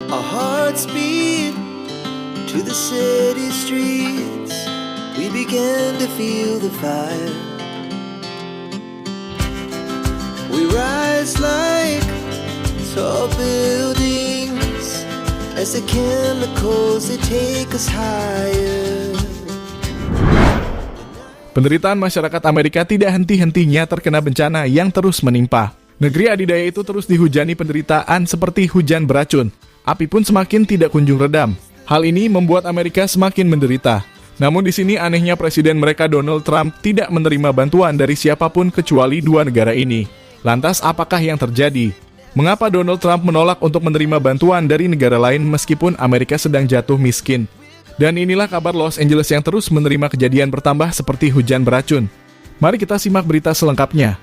Our hearts beat to the city streets. We began to feel the fire. We rise like tall buildings as the chemicals they take us higher. Penderitaan masyarakat Amerika tidak henti-hentinya terkena bencana yang terus menimpa. Negeri adidaya itu terus dihujani penderitaan seperti hujan beracun. Api pun semakin tidak kunjung redam. Hal ini membuat Amerika semakin menderita. Namun di sini anehnya presiden mereka Donald Trump tidak menerima bantuan dari siapapun kecuali dua negara ini. Lantas apakah yang terjadi? Mengapa Donald Trump menolak untuk menerima bantuan dari negara lain meskipun Amerika sedang jatuh miskin? Dan inilah kabar Los Angeles yang terus menerima kejadian bertambah seperti hujan beracun. Mari kita simak berita selengkapnya.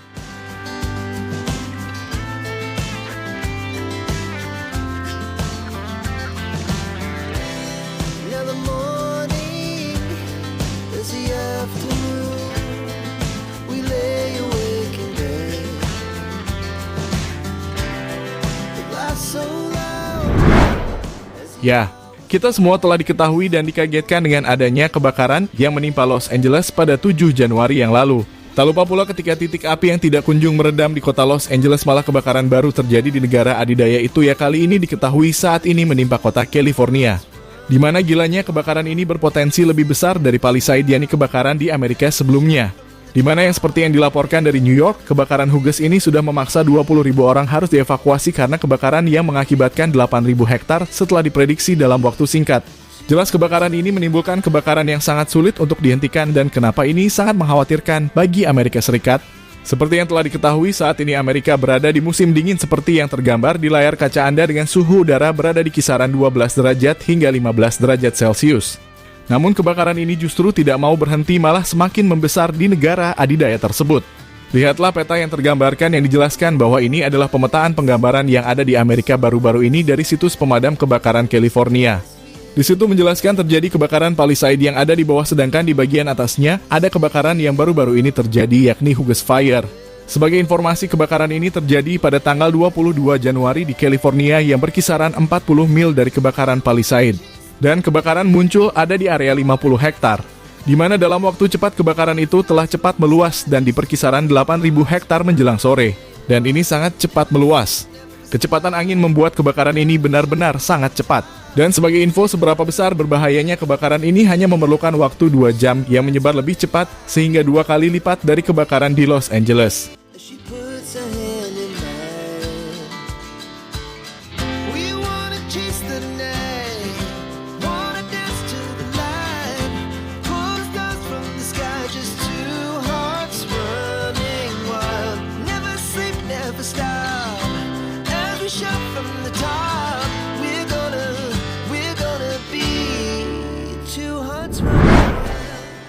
Ya, kita semua telah diketahui dan dikagetkan dengan adanya kebakaran yang menimpa Los Angeles pada 7 Januari yang lalu. Tak lupa pula ketika titik api yang tidak kunjung meredam di kota Los Angeles, malah kebakaran baru terjadi di negara adidaya itu ya, kali ini diketahui saat ini menimpa kota California. Di mana gilanya kebakaran ini berpotensi lebih besar dari Palisade, yakni kebakaran di Amerika sebelumnya. Di mana yang seperti yang dilaporkan dari New York, kebakaran huges ini sudah memaksa 20.000 orang harus dievakuasi karena kebakaran yang mengakibatkan 8.000 hektar setelah diprediksi dalam waktu singkat. Jelas kebakaran ini menimbulkan kebakaran yang sangat sulit untuk dihentikan dan kenapa ini sangat mengkhawatirkan bagi Amerika Serikat. Seperti yang telah diketahui, saat ini Amerika berada di musim dingin seperti yang tergambar di layar kaca Anda dengan suhu udara berada di kisaran 12 derajat hingga 15 derajat Celcius. Namun kebakaran ini justru tidak mau berhenti, malah semakin membesar di negara adidaya tersebut. Lihatlah peta yang tergambarkan yang dijelaskan bahwa ini adalah pemetaan penggambaran yang ada di Amerika baru-baru ini dari situs pemadam kebakaran California. Di situ menjelaskan terjadi kebakaran Palisade yang ada di bawah, sedangkan di bagian atasnya ada kebakaran yang baru-baru ini terjadi, yakni Huges Fire. Sebagai informasi, kebakaran ini terjadi pada tanggal 22 Januari di California yang berkisaran 40 mil dari kebakaran Palisade. Dan kebakaran muncul ada di area 50 hektar, di mana dalam waktu cepat kebakaran itu telah cepat meluas dan di perkisaran 8.000 hektar menjelang sore. Dan ini sangat cepat meluas. Kecepatan angin membuat kebakaran ini benar-benar sangat cepat. Dan sebagai info seberapa besar berbahayanya kebakaran ini, hanya memerlukan waktu 2 jam yang menyebar lebih cepat sehingga 2 kali lipat dari kebakaran di Los Angeles.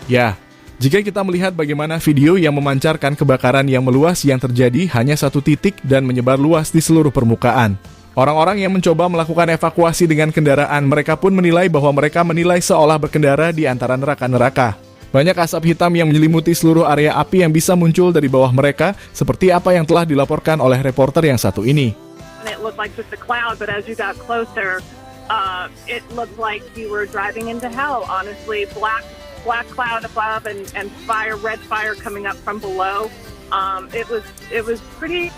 Ya, jika kita melihat bagaimana video yang memancarkan kebakaran yang meluas yang terjadi hanya satu titik dan menyebar luas di seluruh permukaan. Orang-orang yang mencoba melakukan evakuasi dengan kendaraan, mereka pun menilai bahwa mereka seolah berkendara di antara neraka-neraka. Banyak asap hitam yang menyelimuti seluruh area api yang bisa muncul dari bawah mereka, seperti apa yang telah dilaporkan oleh reporter yang satu ini. It looked like just a cloud, but as you got closer, it looked like you were driving into hell. Honestly, black cloud above and fire, red fire coming up from below. It was pretty.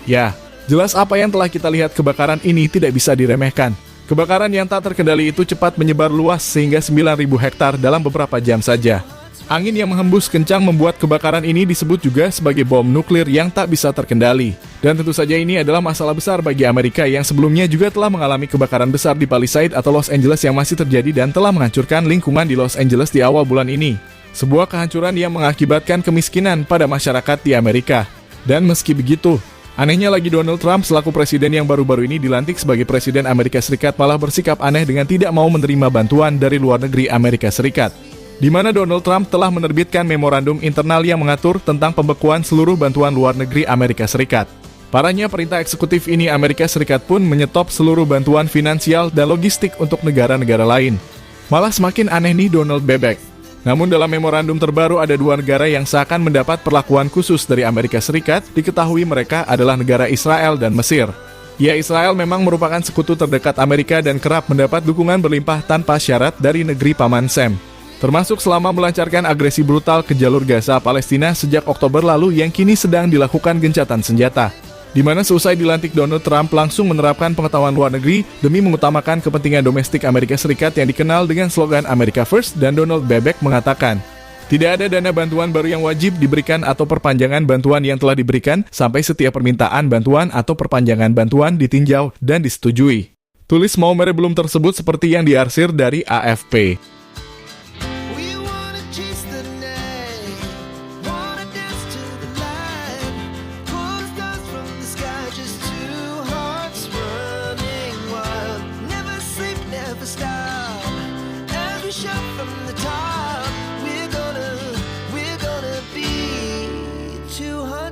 Ya, jelas apa yang telah kita lihat, kebakaran ini tidak bisa diremehkan. Kebakaran yang tak terkendali itu cepat menyebar luas sehingga 9.000 hektar dalam beberapa jam saja. Angin yang menghembus kencang membuat kebakaran ini disebut juga sebagai bom nuklir yang tak bisa terkendali. Dan tentu saja ini adalah masalah besar bagi Amerika yang sebelumnya juga telah mengalami kebakaran besar di Palisade atau Los Angeles yang masih terjadi dan telah menghancurkan lingkungan di Los Angeles di awal bulan ini. Sebuah kehancuran yang mengakibatkan kemiskinan pada masyarakat di Amerika. Dan meski begitu, anehnya lagi Donald Trump selaku presiden yang baru-baru ini dilantik sebagai presiden Amerika Serikat malah bersikap aneh dengan tidak mau menerima bantuan dari luar negeri Amerika Serikat. Di mana Donald Trump telah menerbitkan memorandum internal yang mengatur tentang pembekuan seluruh bantuan luar negeri Amerika Serikat. Parahnya perintah eksekutif ini, Amerika Serikat pun menyetop seluruh bantuan finansial dan logistik untuk negara-negara lain. Malah semakin aneh nih Donald Bebek. Namun dalam memorandum terbaru ada 2 negara yang seakan mendapat perlakuan khusus dari Amerika Serikat, diketahui mereka adalah negara Israel dan Mesir. Ya, Israel memang merupakan sekutu terdekat Amerika dan kerap mendapat dukungan berlimpah tanpa syarat dari negeri Paman Sam. Termasuk selama melancarkan agresi brutal ke jalur Gaza Palestina sejak Oktober lalu yang kini sedang dilakukan gencatan senjata. Di mana seusai dilantik Donald Trump langsung menerapkan pengetahuan luar negeri demi mengutamakan kepentingan domestik Amerika Serikat yang dikenal dengan slogan America First, dan Donald Bebek mengatakan, tidak ada dana bantuan baru yang wajib diberikan atau perpanjangan bantuan yang telah diberikan sampai setiap permintaan bantuan atau perpanjangan bantuan ditinjau dan disetujui. Tulis Maumere belum tersebut seperti yang diarsir dari AFP.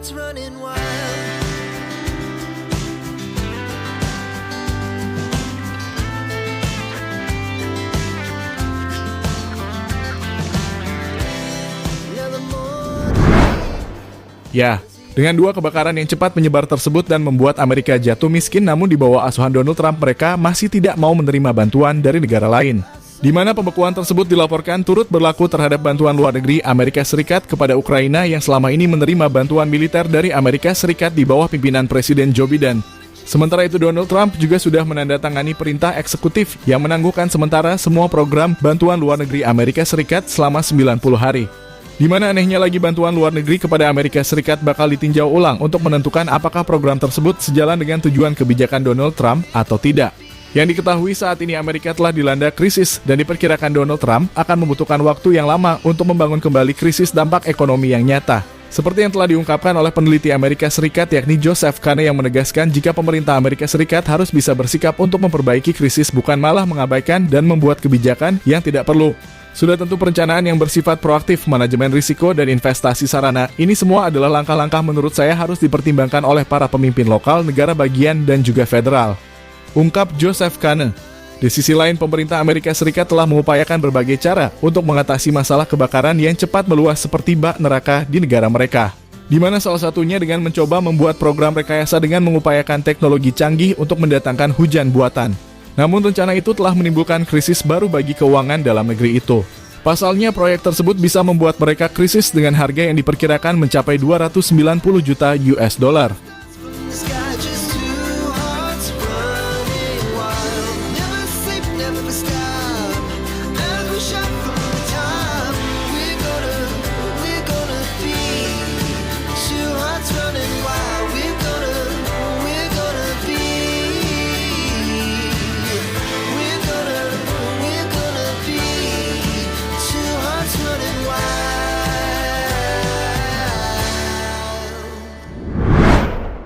Running wild. Ya, dengan 2 kebakaran yang cepat menyebar tersebut dan membuat Amerika jatuh miskin, namun di bawah asuhan Donald Trump mereka masih tidak mau menerima bantuan dari negara lain. Di mana pembekuan tersebut dilaporkan turut berlaku terhadap bantuan luar negeri Amerika Serikat kepada Ukraina yang selama ini menerima bantuan militer dari Amerika Serikat di bawah pimpinan Presiden Joe Biden. Sementara itu Donald Trump juga sudah menandatangani perintah eksekutif yang menangguhkan sementara semua program bantuan luar negeri Amerika Serikat selama 90 hari. Di mana anehnya lagi bantuan luar negeri kepada Amerika Serikat bakal ditinjau ulang untuk menentukan apakah program tersebut sejalan dengan tujuan kebijakan Donald Trump atau tidak. Yang diketahui saat ini Amerika telah dilanda krisis dan diperkirakan Donald Trump akan membutuhkan waktu yang lama untuk membangun kembali krisis dampak ekonomi yang nyata. Seperti yang telah diungkapkan oleh peneliti Amerika Serikat yakni Joseph Kane yang menegaskan jika pemerintah Amerika Serikat harus bisa bersikap untuk memperbaiki krisis bukan malah mengabaikan dan membuat kebijakan yang tidak perlu. Sudah tentu perencanaan yang bersifat proaktif, manajemen risiko, dan investasi sarana. Ini semua adalah langkah-langkah menurut saya harus dipertimbangkan oleh para pemimpin lokal, negara bagian, dan juga federal. Ungkap Joseph Kane. Di sisi lain, pemerintah Amerika Serikat telah mengupayakan berbagai cara untuk mengatasi masalah kebakaran yang cepat meluas seperti bak neraka di negara mereka. Di mana salah satunya dengan mencoba membuat program rekayasa dengan mengupayakan teknologi canggih untuk mendatangkan hujan buatan. Namun rencana itu telah menimbulkan krisis baru bagi keuangan dalam negeri itu. Pasalnya, proyek tersebut bisa membuat mereka krisis dengan harga yang diperkirakan mencapai 290 juta US dollar.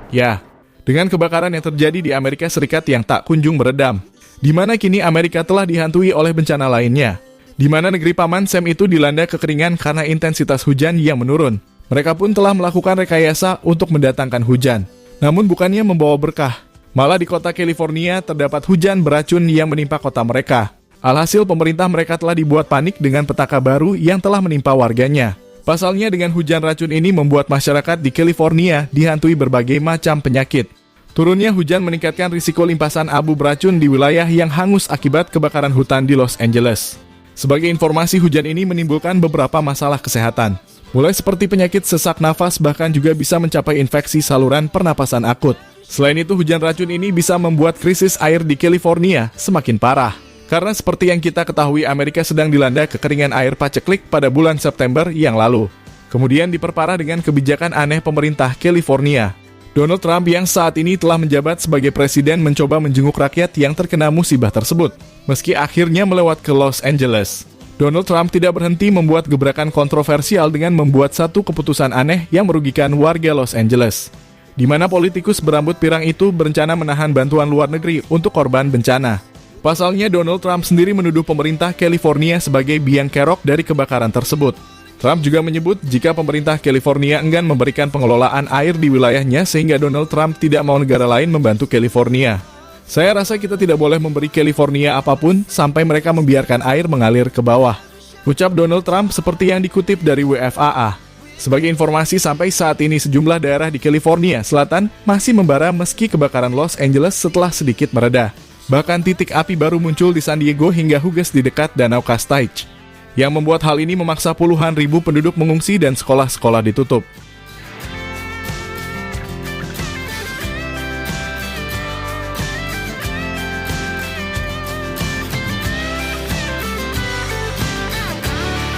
Ya, dengan kebakaran yang terjadi di Amerika Serikat yang tak kunjung meredam, di mana kini Amerika telah dihantui oleh bencana lainnya, di mana negeri Paman Sam itu dilanda kekeringan karena intensitas hujan yang menurun. Mereka pun telah melakukan rekayasa untuk mendatangkan hujan, namun bukannya membawa berkah. Malah di kota California terdapat hujan beracun yang menimpa kota mereka. Alhasil pemerintah mereka telah dibuat panik dengan petaka baru yang telah menimpa warganya. Pasalnya dengan hujan racun ini membuat masyarakat di California dihantui berbagai macam penyakit. Turunnya hujan meningkatkan risiko limpasan abu beracun di wilayah yang hangus akibat kebakaran hutan di Los Angeles. Sebagai informasi, hujan ini menimbulkan beberapa masalah kesehatan, mulai seperti penyakit sesak nafas bahkan juga bisa mencapai infeksi saluran pernapasan akut. Selain itu, hujan racun ini bisa membuat krisis air di California semakin parah. Karena seperti yang kita ketahui, Amerika sedang dilanda kekeringan air paceklik pada bulan September yang lalu. Kemudian diperparah dengan kebijakan aneh pemerintah California. Donald Trump yang saat ini telah menjabat sebagai presiden mencoba menjenguk rakyat yang terkena musibah tersebut. Meski akhirnya melewat ke Los Angeles, Donald Trump tidak berhenti membuat gebrakan kontroversial dengan membuat satu keputusan aneh yang merugikan warga Los Angeles. Di mana politikus berambut pirang itu berencana menahan bantuan luar negeri untuk korban bencana. Pasalnya, Donald Trump sendiri menuduh pemerintah California sebagai biang kerok dari kebakaran tersebut. Trump juga menyebut jika pemerintah California enggan memberikan pengelolaan air di wilayahnya sehingga Donald Trump tidak mau negara lain membantu California. Saya rasa kita tidak boleh memberi California apapun sampai mereka membiarkan air mengalir ke bawah. Ucap Donald Trump seperti yang dikutip dari WFAA. Sebagai informasi, sampai saat ini sejumlah daerah di California Selatan masih membara meski kebakaran Los Angeles setelah sedikit mereda. Bahkan titik api baru muncul di San Diego hingga Huges di dekat Danau Kastage. Yang membuat hal ini memaksa puluhan ribu penduduk mengungsi dan sekolah-sekolah ditutup.